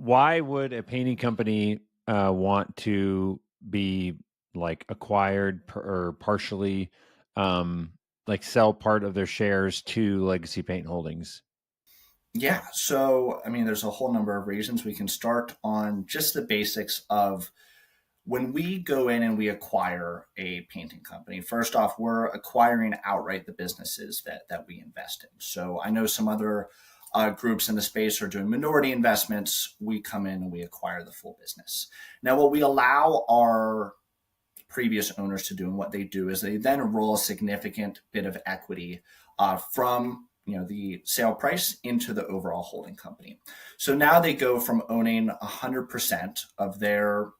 why would a painting company want to be like acquired or partially like sell part of their shares to Legacy Paint Holdings? Yeah, so I mean, there's a whole number of reasons. We can start on just the basics of when we go in and we acquire a painting company. First off, we're acquiring outright the businesses that we invest in. So I know some other groups in the space are doing minority investments. We come in and we acquire the full business. Now, what we allow our previous owners to do and what they do is they then roll a significant bit of equity from the sale price into the overall holding company. So now they go from owning 100% of their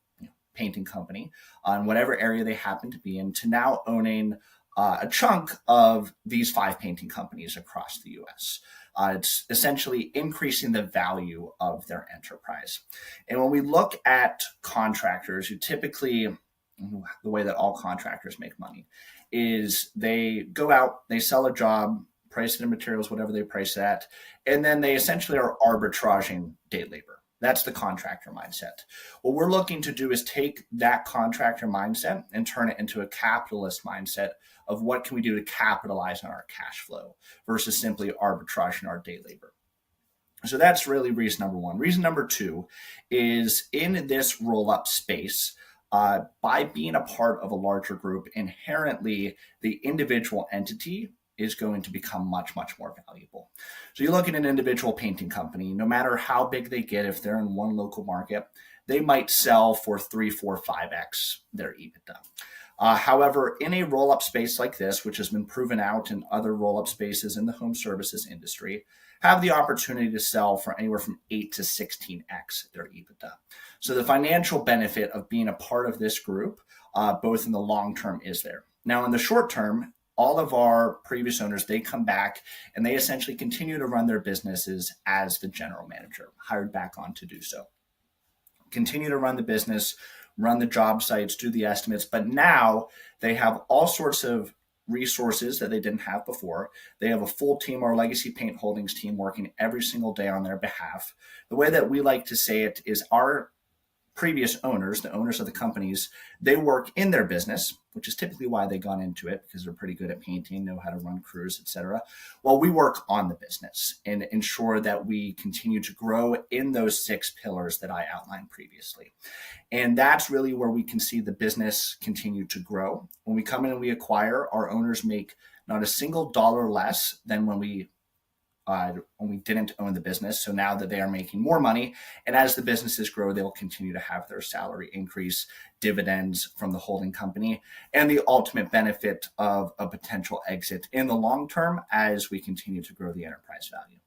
painting company on whatever area they happen to be in to now owning a chunk of these 5 painting companies across the US. It's essentially increasing the value of their enterprise. And when we look at contractors, who typically, the way that all contractors make money is they go out, they sell a job, price it in materials, whatever they price it at, and then they essentially are arbitraging day labor. That's the contractor mindset. What we're looking to do is take that contractor mindset and turn it into a capitalist mindset of what can we do to capitalize on our cash flow versus simply arbitraging our day labor. So that's really reason number one. Reason number two is in this roll-up space, by being a part of a larger group, inherently the individual entity is going to become much, much more valuable. So you look at an individual painting company, no matter how big they get, if they're in one local market, they might sell for 3, 4, 5x their EBITDA. However, in a roll-up space like this, which has been proven out in other roll-up spaces in the home services industry, have the opportunity to sell for anywhere from 8 to 16x their EBITDA. So the financial benefit of being a part of this group, both in the long term, is there. Now, in the short term, all of our previous owners, they come back and they essentially continue to run their businesses as the general manager, hired back on to do so. Continue to run the business, run the job sites, do the estimates, but now they have all sorts of resources that they didn't have before. They have a full team, our Legacy Paint Holdings team, working every single day on their behalf. The way that we like to say it is our previous owners, the owners of the companies, they work in their business, which is typically why they got into it, because they're pretty good at painting, know how to run crews, etc. While we work on the business and ensure that we continue to grow in those 6 pillars that I outlined previously. And that's really where we can see the business continue to grow. When we come in and we acquire, our owners make not a single dollar less than when we didn't own the business. So now that they are making more money, and as the businesses grow, they'll continue to have their salary increase, dividends from the holding company, and the ultimate benefit of a potential exit in the long term as we continue to grow the enterprise value.